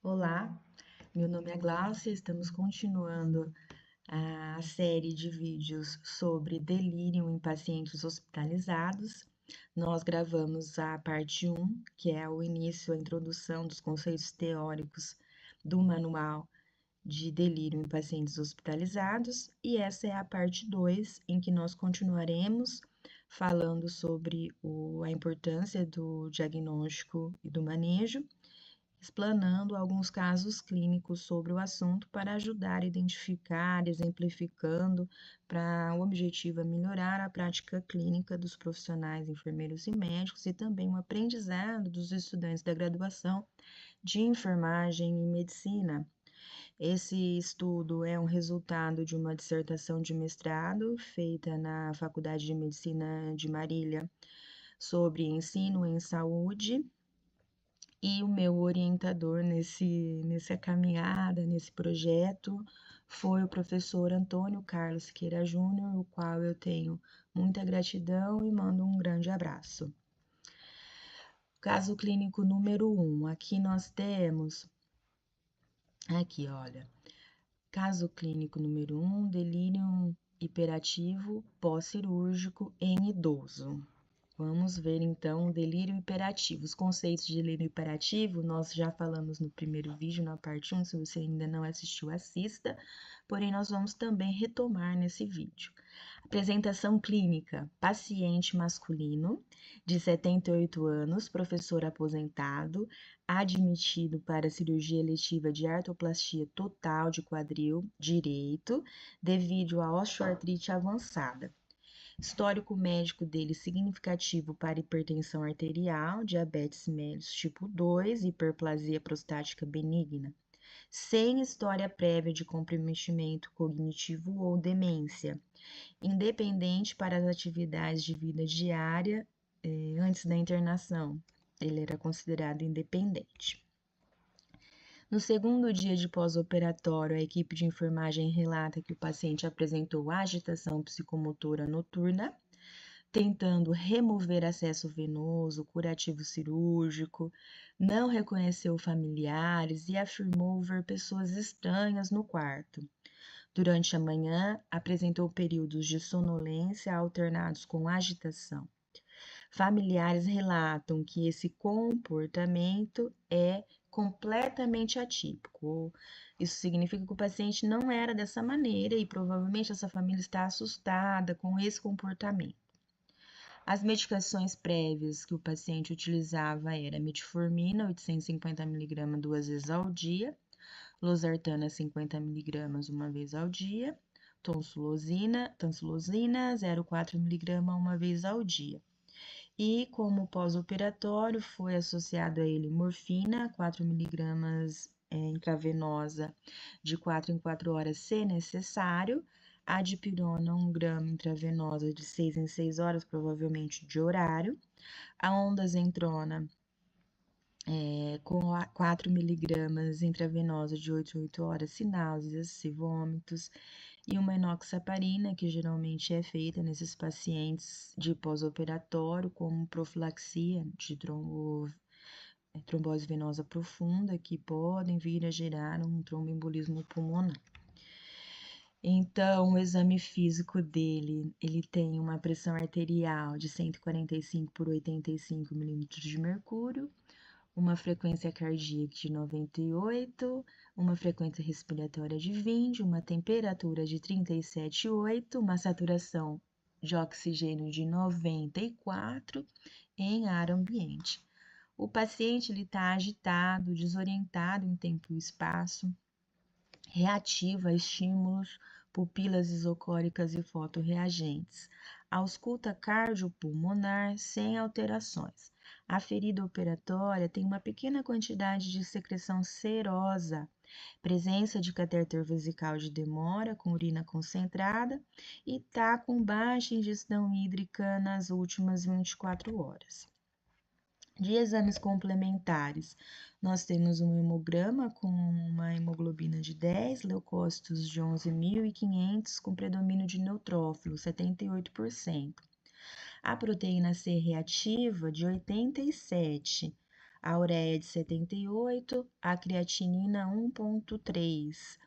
Olá, meu nome é Gláucia, estamos continuando a série de vídeos sobre delírio em pacientes hospitalizados. Nós gravamos a parte 1, que é o início, a introdução dos conceitos teóricos do manual de delírio em pacientes hospitalizados, e essa é a parte 2, em que nós continuaremos falando sobre a importância do diagnóstico e do manejo, explanando alguns casos clínicos sobre o assunto para ajudar a identificar, exemplificando, para o objetivo é melhorar a prática clínica dos profissionais, enfermeiros e médicos e também o aprendizado dos estudantes da graduação de enfermagem e medicina. Esse estudo é um resultado de uma dissertação de mestrado feita na Faculdade de Medicina de Marília sobre ensino em saúde, e o meu orientador nessa caminhada, nesse projeto, foi o professor Antônio Carlos Siqueira Júnior, o qual eu tenho muita gratidão e mando um grande abraço. Caso clínico número 1, aqui nós temos, aqui olha, caso clínico número 1, delírio hiperativo pós-cirúrgico em idoso. Vamos ver então o delírio hiperativo. Os conceitos de delírio hiperativo nós já falamos no primeiro vídeo, na parte 1. Se você ainda não assistiu, assista. Porém, nós vamos também retomar nesse vídeo. Apresentação clínica: paciente masculino de 78 anos, professor aposentado, admitido para cirurgia eletiva de artroplastia total de quadril direito, devido a osteoartrite avançada. Histórico médico dele significativo para hipertensão arterial, diabetes mellitus tipo 2, hiperplasia prostática benigna, sem história prévia de comprometimento cognitivo ou demência, independente para as atividades de vida diária antes da internação. Ele era considerado independente. No segundo dia de pós-operatório, a equipe de enfermagem relata que o paciente apresentou agitação psicomotora noturna, tentando remover acesso venoso, curativo cirúrgico, não reconheceu familiares e afirmou ver pessoas estranhas no quarto. Durante a manhã, apresentou períodos de sonolência alternados com agitação. Familiares relatam que esse comportamento é completamente atípico. Isso significa que o paciente não era dessa maneira e provavelmente essa família está assustada com esse comportamento. As medicações prévias que o paciente utilizava era metformina, 850 mg 2 vezes ao dia, losartana, 50 mg uma vez ao dia, tonsulosina 0,4 mg uma vez ao dia. E como pós-operatório foi associado a ele morfina, 4 mg intravenosa de 4 em 4 horas se necessário, a dipirona 1 grama intravenosa de 6 em 6 horas, provavelmente de horário, a ondansetrona com 4 miligramas intravenosa de 8 em 8 horas, se náuseas, se vômitos, e uma enoxaparina, que geralmente é feita nesses pacientes de pós-operatório, como profilaxia de trombose venosa profunda, que podem vir a gerar um tromboembolismo pulmonar. Então, o exame físico dele, ele tem uma pressão arterial de 145 por 85 milímetros de mercúrio, uma frequência cardíaca de 98, uma frequência respiratória de 20, uma temperatura de 37,8, uma saturação de oxigênio de 94 em ar ambiente. O paciente está agitado, desorientado em tempo e espaço, reativo a estímulos, pupilas isocóricas e fotorreagentes. Ausculta cardiopulmonar sem alterações. A ferida operatória tem uma pequena quantidade de secreção serosa, presença de catéter vesical de demora com urina concentrada e está com baixa ingestão hídrica nas últimas 24 horas. De exames complementares, nós temos um hemograma com uma hemoglobina de 10, leucócitos de 11.500, com predomínio de neutrófilo, 78%. A proteína C reativa de 87, a ureia de 78, a creatinina 1,3,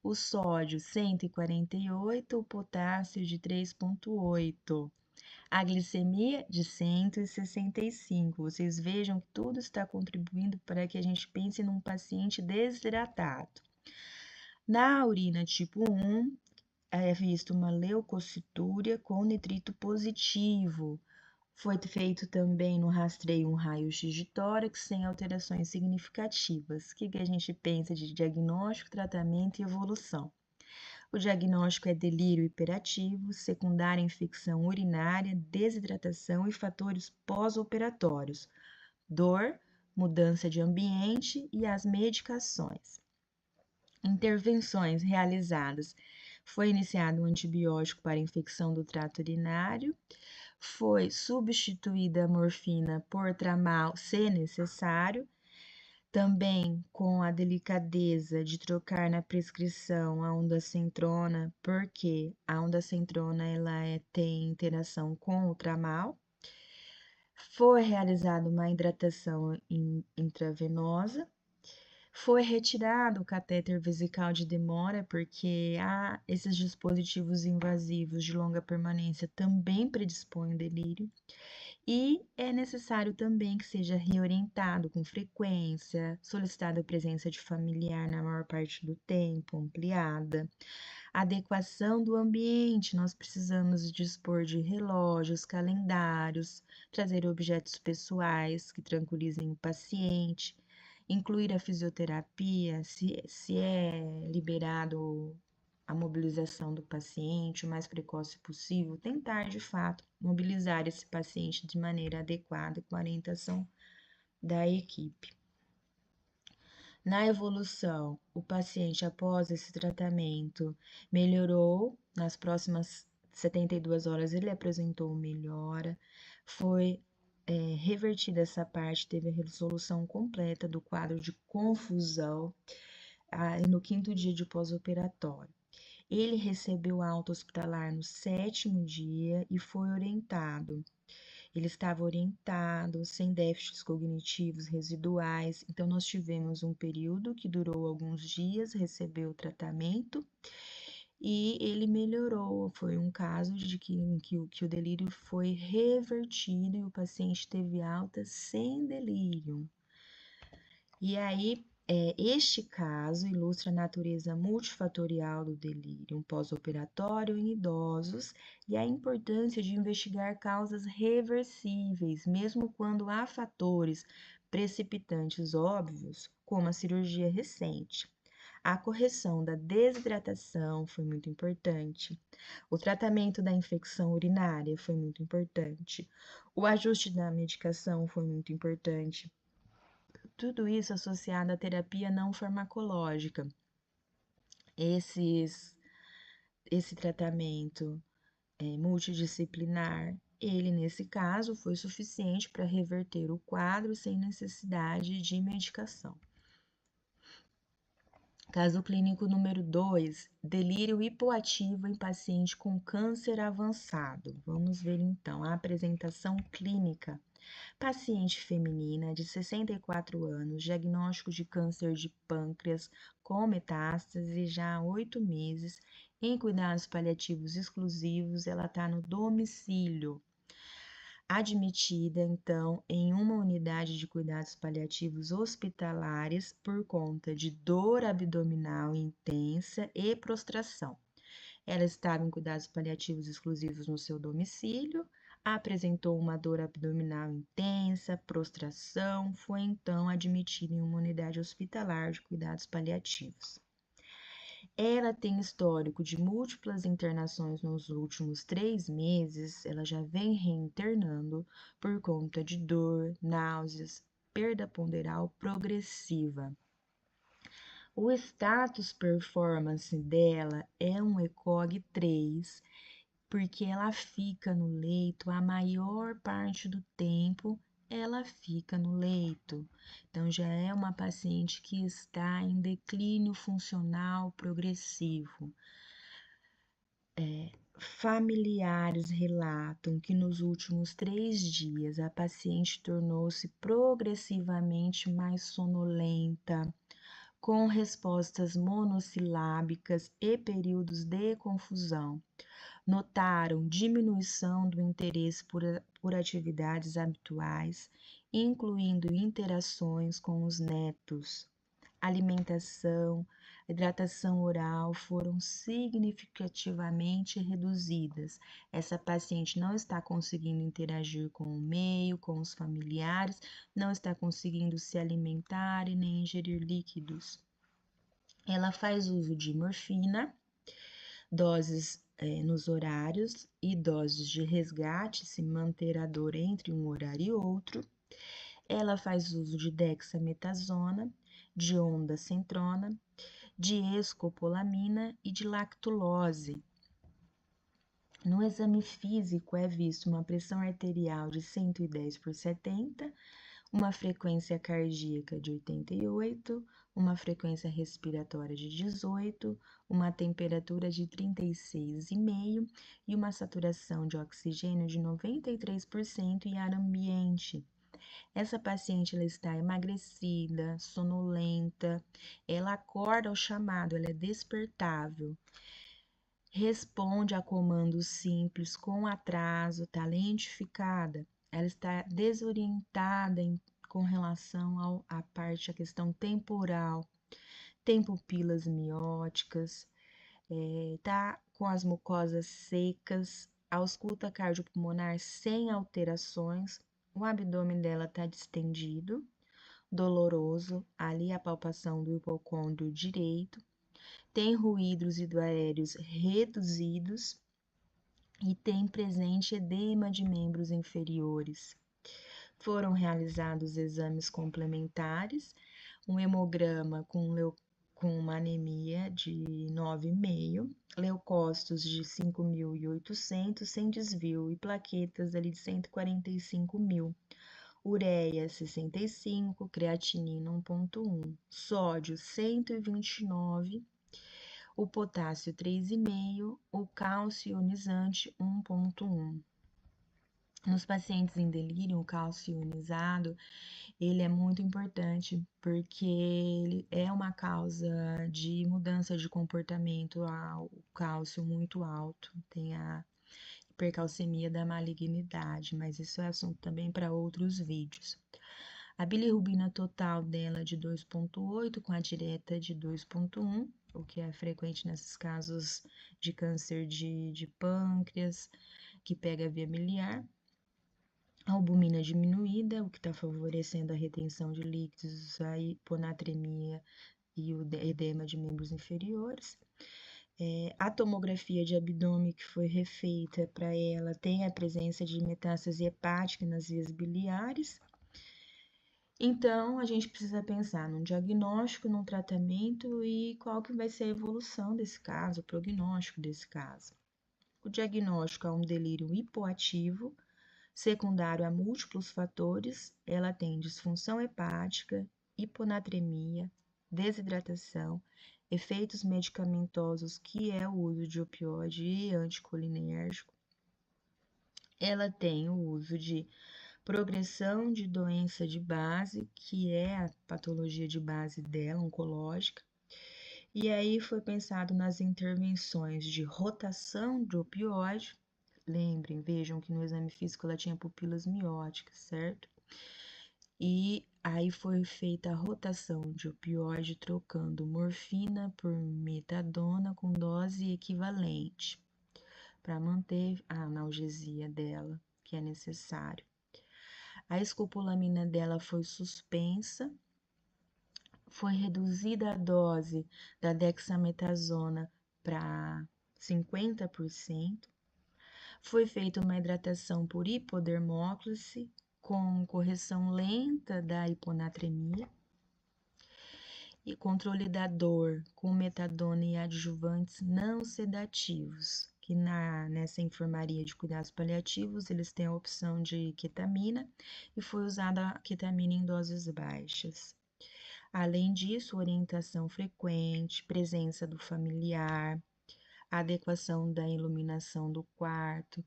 o sódio 148, o potássio de 3,8. A glicemia de 165. Vocês vejam que tudo está contribuindo para que a gente pense num paciente desidratado. Na urina tipo 1, é vista uma leucocitúria com nitrito positivo. Foi feito também no rastreio um raio-x de tórax sem alterações significativas. O que a gente pensa de diagnóstico, tratamento e evolução? O diagnóstico é delírio hiperativo, secundária infecção urinária, desidratação e fatores pós-operatórios, dor, mudança de ambiente e as medicações. Intervenções realizadas. Foi iniciado um antibiótico para infecção do trato urinário, foi substituída a morfina por tramal, se necessário, também com a delicadeza de trocar na prescrição a ondansetrona, porque a ondansetrona tem interação com o tramal. Foi realizada uma hidratação intravenosa. Foi retirado o catéter vesical de demora, porque esses dispositivos invasivos de longa permanência também predispõem ao delírio. E é necessário também que seja reorientado com frequência, solicitada a presença de familiar na maior parte do tempo, ampliada. Adequação do ambiente, nós precisamos dispor de relógios, calendários, trazer objetos pessoais que tranquilizem o paciente, incluir a fisioterapia, se é liberado a mobilização do paciente o mais precoce possível, tentar de fato mobilizar esse paciente de maneira adequada com a orientação da equipe. Na evolução, o paciente após esse tratamento melhorou, nas próximas 72 horas ele apresentou melhora, foi revertida essa parte, teve a resolução completa do quadro de confusão no 5º dia de pós-operatório. Ele recebeu alta hospitalar no 7º dia e foi orientado. Ele estava orientado, sem déficits cognitivos residuais. Então, nós tivemos um período que durou alguns dias, recebeu o tratamento e ele melhorou. Foi um caso de que o delírio foi revertido e o paciente teve alta sem delírio. E aí, este caso ilustra a natureza multifatorial do delírio pós-operatório em idosos e a importância de investigar causas reversíveis, mesmo quando há fatores precipitantes óbvios, como a cirurgia recente. A correção da desidratação foi muito importante. O tratamento da infecção urinária foi muito importante. O ajuste da medicação foi muito importante. Tudo isso associado à terapia não farmacológica. Esse tratamento multidisciplinar, ele nesse caso foi suficiente para reverter o quadro sem necessidade de medicação. Caso clínico número 2, delírio hipoativo em paciente com câncer avançado. Vamos ver então a apresentação clínica. Paciente feminina de 64 anos, diagnóstico de câncer de pâncreas com metástase já há 8 meses, em cuidados paliativos exclusivos, ela está no domicílio. Admitida, então, em uma unidade de cuidados paliativos hospitalares por conta de dor abdominal intensa e prostração. Ela estava em cuidados paliativos exclusivos no seu domicílio, apresentou uma dor abdominal intensa, prostração, foi então admitida em uma unidade hospitalar de cuidados paliativos. Ela tem histórico de múltiplas internações nos últimos 3 meses, ela já vem reinternando por conta de dor, náuseas, perda ponderal progressiva. O status performance dela é um ECOG 3, porque ela fica no leito a maior parte do tempo, ela fica no leito. Então, já é uma paciente que está em declínio funcional progressivo. Familiares relatam que nos últimos 3 dias a paciente tornou-se progressivamente mais sonolenta, com respostas monossilábicas e períodos de confusão. Notaram diminuição do interesse por atividades habituais, incluindo interações com os netos. Alimentação, hidratação oral foram significativamente reduzidas. Essa paciente não está conseguindo interagir com o meio, com os familiares, não está conseguindo se alimentar e nem ingerir líquidos. Ela faz uso de morfina, doses nos horários e doses de resgate, se manter a dor entre um horário e outro. Ela faz uso de dexametasona, de ondansetrona, de escopolamina e de lactulose. No exame físico é visto uma pressão arterial de 110/70, uma frequência cardíaca de 88, uma frequência respiratória de 18, uma temperatura de 36,5 e uma saturação de oxigênio de 93% em ar ambiente. Essa paciente ela está emagrecida, sonolenta, ela acorda ao chamado, ela é despertável, responde a comandos simples com atraso, está lentificada, ela está desorientada com relação à parte, a questão temporal, tem pupilas mióticas, está com as mucosas secas, ausculta cardiopulmonar sem alterações, o abdômen dela está distendido, doloroso, ali a palpação do hipocôndrio direito, tem ruídos hidroaéreos reduzidos e tem presente edema de membros inferiores. Foram realizados exames complementares, um hemograma com uma anemia de 9,5, leucócitos de 5.800, sem desvio, e plaquetas ali de 145.000. Ureia 65, creatinina 1,1, sódio 129, o potássio 3,5, o cálcio ionizante 1,1. Nos pacientes em delírio, o cálcio ionizado, ele é muito importante porque ele é uma causa de mudança de comportamento ao cálcio muito alto, tem a hipercalcemia da malignidade, mas isso é assunto também para outros vídeos. A bilirrubina total dela é de 2,8, com a direta de 2,1, o que é frequente nesses casos de câncer de pâncreas, que pega a via biliar. A albumina diminuída, o que está favorecendo a retenção de líquidos, a hiponatremia e o edema de membros inferiores. A tomografia de abdômen que foi refeita para ela tem a presença de metástase hepática nas vias biliares. Então, a gente precisa pensar num diagnóstico, num tratamento e qual que vai ser a evolução desse caso, o prognóstico desse caso. O diagnóstico é um delírio hipoativo, secundário a múltiplos fatores, ela tem disfunção hepática, hiponatremia, desidratação, efeitos medicamentosos, que é o uso de opioide e anticolinérgico. Ela tem o uso de progressão de doença de base, que é a patologia de base dela, oncológica. E aí foi pensado nas intervenções de rotação de opioide. Lembrem, vejam que no exame físico ela tinha pupilas mióticas, certo? E aí foi feita a rotação de opioide trocando morfina por metadona com dose equivalente para manter a analgesia dela, que é necessário. A escopolamina dela foi suspensa, foi reduzida a dose da dexametasona para 50%, foi feita uma hidratação por hipodermóclise com correção lenta da hiponatremia e controle da dor com metadona e adjuvantes não sedativos, que nessa enfermaria de cuidados paliativos eles têm a opção de ketamina e foi usada a ketamina em doses baixas. Além disso, orientação frequente, presença do familiar, a adequação da iluminação do quarto,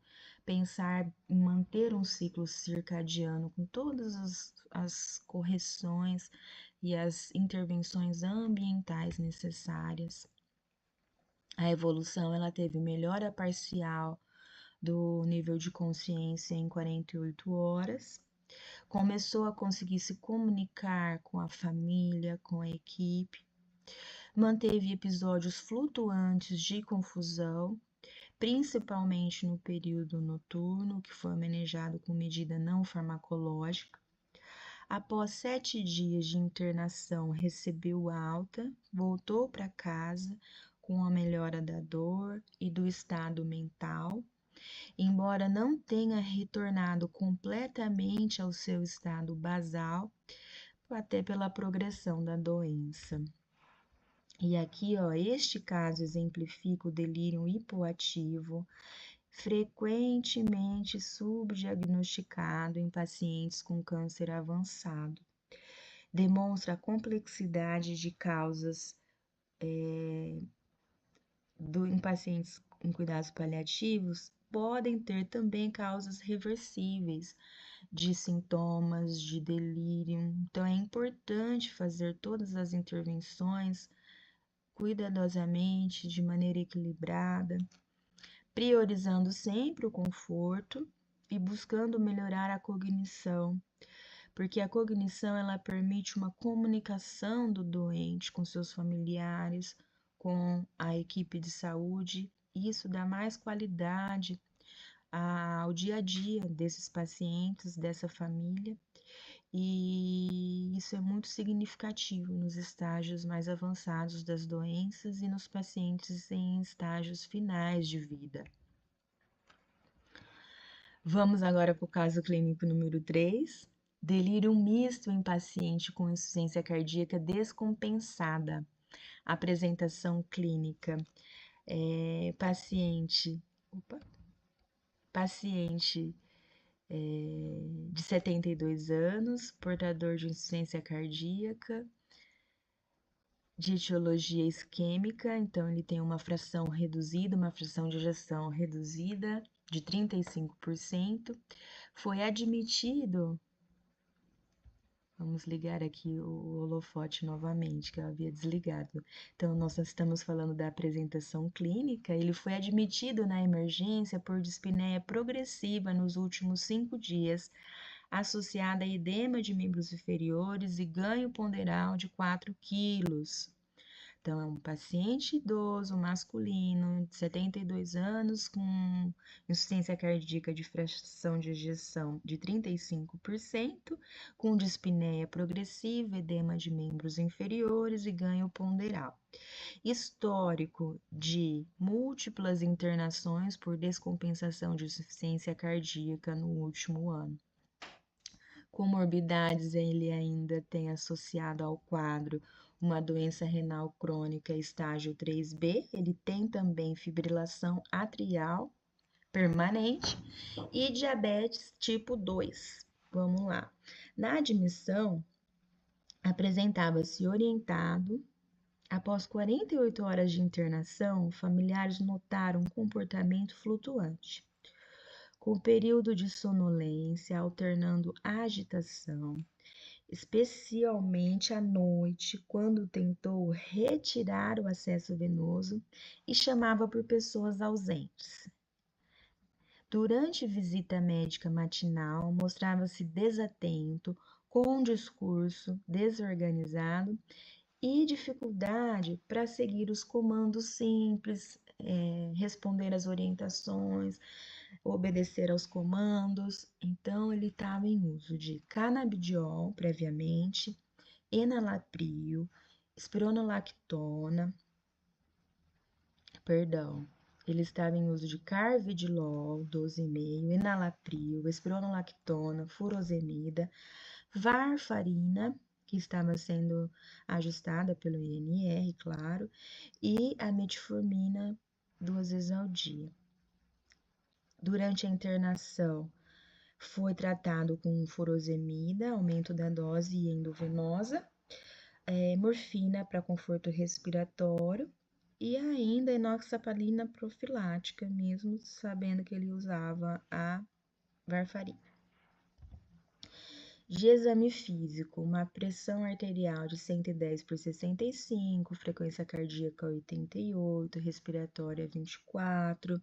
pensar em manter um ciclo circadiano com todas as correções e as intervenções ambientais necessárias. A evolução ela teve melhora parcial do nível de consciência em 48 horas, começou a conseguir se comunicar com a família, com a equipe, manteve episódios flutuantes de confusão, principalmente no período noturno, que foi manejado com medida não farmacológica. Após 7 dias de internação, recebeu alta, voltou para casa com a melhora da dor e do estado mental, embora não tenha retornado completamente ao seu estado basal, até pela progressão da doença. E aqui, ó, este caso exemplifica o delírio hipoativo, frequentemente subdiagnosticado em pacientes com câncer avançado. Demonstra a complexidade de causas em pacientes em cuidados paliativos, podem ter também causas reversíveis de sintomas de delírio. Então, é importante fazer todas as intervenções cuidadosamente, de maneira equilibrada, priorizando sempre o conforto e buscando melhorar a cognição, porque a cognição ela permite uma comunicação do doente com seus familiares, com a equipe de saúde, e isso dá mais qualidade ao dia a dia desses pacientes, dessa família, e isso é muito significativo nos estágios mais avançados das doenças e nos pacientes em estágios finais de vida. Vamos agora para o caso clínico número 3. Delírio misto em paciente com insuficiência cardíaca descompensada. Apresentação clínica. Paciente de 72 anos, portador de insuficiência cardíaca, de etiologia isquêmica, então ele tem uma fração reduzida, uma fração de ejeção reduzida de 35%. Foi admitido. Vamos ligar aqui o holofote novamente, que eu havia desligado. Então, nós estamos falando da apresentação clínica. Ele foi admitido na emergência por dispneia progressiva nos últimos 5 dias, associada a edema de membros inferiores e ganho ponderal de 4 quilos. Então, é um paciente idoso, masculino, de 72 anos, com insuficiência cardíaca de fração de ejeção de 35%, com dispneia progressiva, edema de membros inferiores e ganho ponderal. Histórico de múltiplas internações por descompensação de insuficiência cardíaca no último ano. Comorbidades, ele ainda tem associado ao quadro uma doença renal crônica estágio 3B, ele tem também fibrilação atrial permanente e diabetes tipo 2. Vamos lá. Na admissão, apresentava-se orientado. Após 48 horas de internação, familiares notaram um comportamento flutuante, com período de sonolência, alternando agitação, especialmente à noite, quando tentou retirar o acesso venoso e chamava por pessoas ausentes. Durante visita médica matinal, mostrava-se desatento, com um discurso desorganizado e dificuldade para seguir os comandos simples, responder às orientações, obedecer aos comandos. Então, ele estava em uso de canabidiol previamente, enalapril, espironolactona, ele estava em uso de carvedilol 12,5, enalapril, espironolactona, furosemida, varfarina, que estava sendo ajustada pelo INR, claro, e a metformina 2 vezes ao dia. Durante a internação, foi tratado com furosemida, aumento da dose endovenosa, morfina para conforto respiratório, e ainda enoxaparina profilática, mesmo sabendo que ele usava a varfarina. De exame físico, uma pressão arterial de 110/65, frequência cardíaca 88, respiratória 24,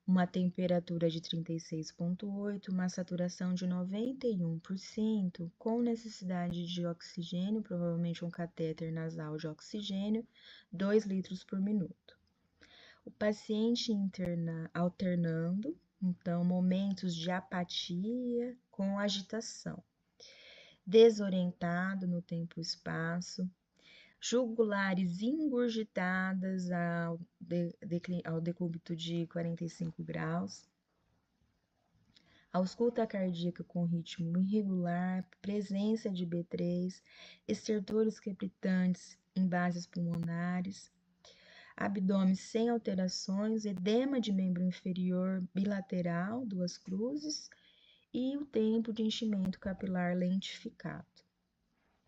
uma temperatura de 36,8, uma saturação de 91%, com necessidade de oxigênio, provavelmente um catéter nasal de oxigênio, 2 litros por minuto. O paciente alternando, então, momentos de apatia com agitação, desorientado no tempo e espaço, jugulares engurgitadas ao decúbito de 45 graus, ausculta cardíaca com ritmo irregular, presença de B3, estertores crepitantes em bases pulmonares, abdômen sem alterações, edema de membro inferior bilateral, 2 cruzes, e o tempo de enchimento capilar lentificado.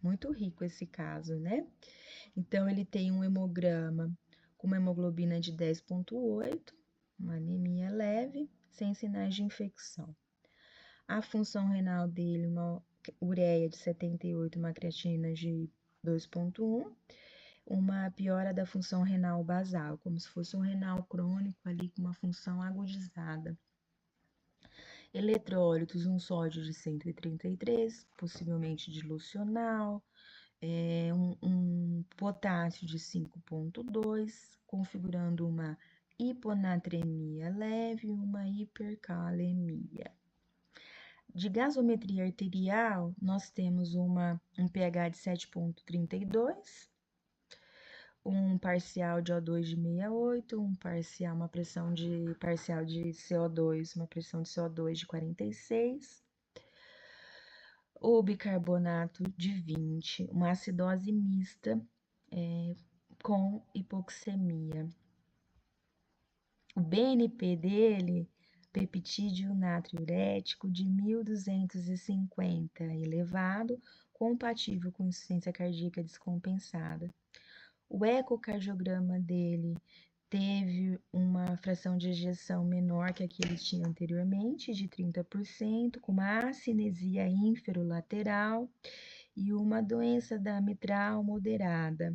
Muito rico esse caso, né? Então, ele tem um hemograma com uma hemoglobina de 10,8, uma anemia leve, sem sinais de infecção. A função renal dele, uma ureia de 78, uma creatina de 2,1, uma piora da função renal basal, como se fosse um renal crônico ali com uma função agudizada. Eletrólitos, um sódio de 133, possivelmente dilucional, um potássio de 5,2, configurando uma hiponatremia leve e uma hipercalemia. De gasometria arterial, nós temos um pH de 7,32, um parcial de O2 de 68, uma pressão de parcial de CO2, uma pressão de CO2 de 46, o bicarbonato de 20, uma acidose mista com hipoxemia. O BNP dele, peptídeo natriurético de 1250, elevado, compatível com insuficiência cardíaca descompensada. O ecocardiograma dele teve uma fração de ejeção menor que a que ele tinha anteriormente, de 30%, com uma acinesia inferolateral e uma doença da mitral moderada.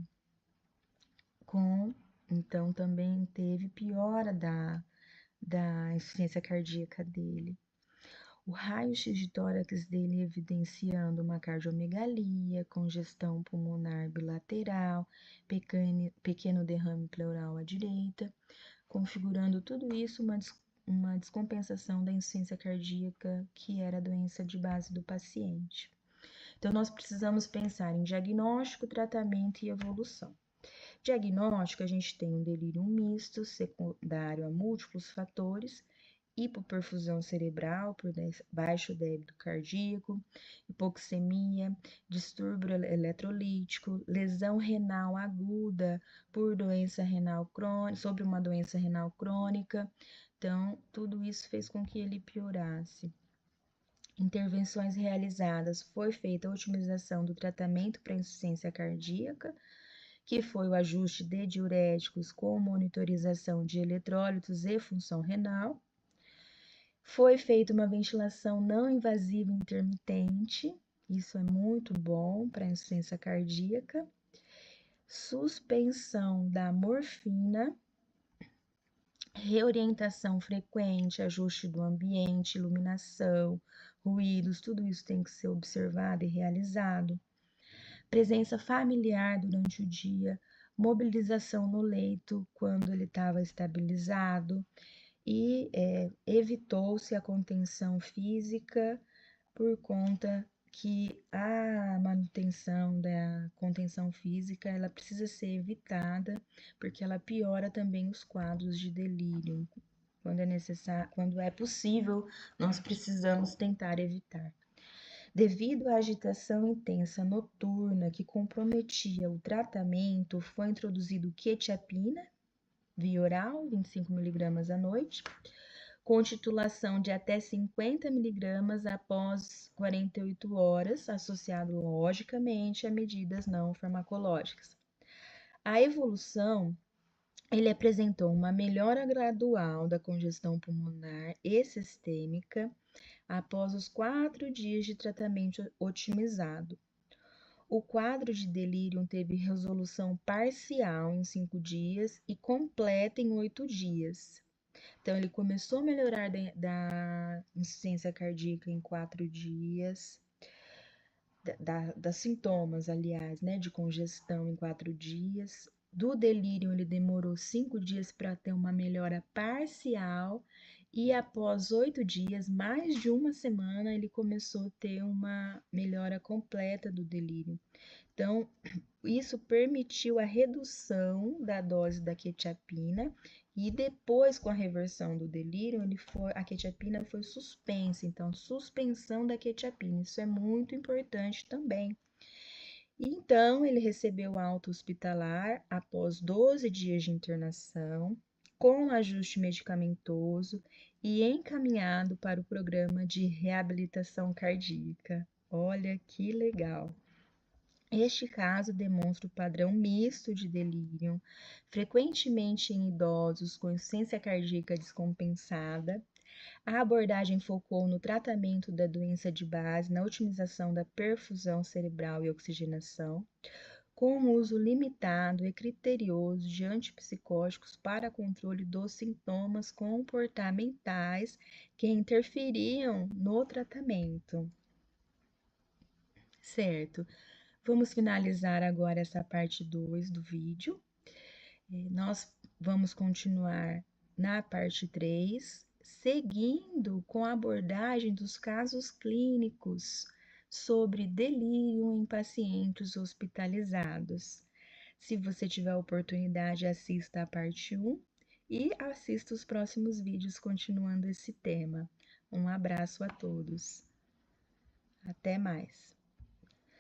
Então, também teve piora da insuficiência cardíaca dele. O raio-x de tórax dele evidenciando uma cardiomegalia, congestão pulmonar bilateral, pequeno derrame pleural à direita, configurando tudo isso uma descompensação da insuficiência cardíaca, que era a doença de base do paciente. Então, nós precisamos pensar em diagnóstico, tratamento e evolução. Diagnóstico, a gente tem um delírio misto, secundário a múltiplos fatores, hipoperfusão cerebral por baixo débito cardíaco, hipoxemia, distúrbio eletrolítico, lesão renal aguda por doença renal crônica, sobre uma doença renal crônica. Então, tudo isso fez com que ele piorasse. Intervenções realizadas, foi feita a otimização do tratamento para insuficiência cardíaca, que foi o ajuste de diuréticos com monitorização de eletrólitos e função renal. Foi feita uma ventilação não invasiva intermitente, isso é muito bom para a insuficiência cardíaca. Suspensão da morfina, reorientação frequente, ajuste do ambiente, iluminação, ruídos, tudo isso tem que ser observado e realizado. Presença familiar durante o dia, mobilização no leito quando ele estava estabilizado e evitou-se a contenção física por conta que a manutenção da contenção física ela precisa ser evitada porque ela piora também os quadros de delírio. Quando é necessário, quando é possível, nós precisamos tentar evitar. Devido à agitação intensa noturna que comprometia o tratamento, foi introduzido quetiapina via oral, 25 mg à noite, com titulação de até 50 mg após 48 horas, associado logicamente a medidas não farmacológicas. A evolução Ele apresentou uma melhora gradual da congestão pulmonar e sistêmica após os 4 dias de tratamento otimizado. O quadro de delírio teve resolução parcial em 5 dias e completa em 8 dias. Então, ele começou a melhorar da insuficiência cardíaca em 4 dias, das sintomas, aliás, né, de congestão em 4 dias. Do delírio, ele demorou 5 dias para ter uma melhora parcial e após 8 dias, mais de uma semana, ele começou a ter uma melhora completa do delírio. Então, isso permitiu a redução da dose da quetiapina e depois, com a reversão do delírio, a quetiapina foi suspensa. Então, suspensão da quetiapina, isso é muito importante também. Então, ele recebeu alta hospitalar após 12 dias de internação, com ajuste medicamentoso e encaminhado para o programa de reabilitação cardíaca. Olha que legal! Este caso demonstra o padrão misto de delírio, frequentemente em idosos com insuficiência cardíaca descompensada. A abordagem focou no tratamento da doença de base, na otimização da perfusão cerebral e oxigenação, com uso limitado e criterioso de antipsicóticos para controle dos sintomas comportamentais que interferiam no tratamento. Certo. Vamos finalizar agora essa parte 2 do vídeo. Nós vamos continuar na parte 3, seguindo com a abordagem dos casos clínicos sobre delírio em pacientes hospitalizados. Se você tiver oportunidade, assista a parte 1 e assista os próximos vídeos continuando esse tema. Um abraço a todos. Até mais.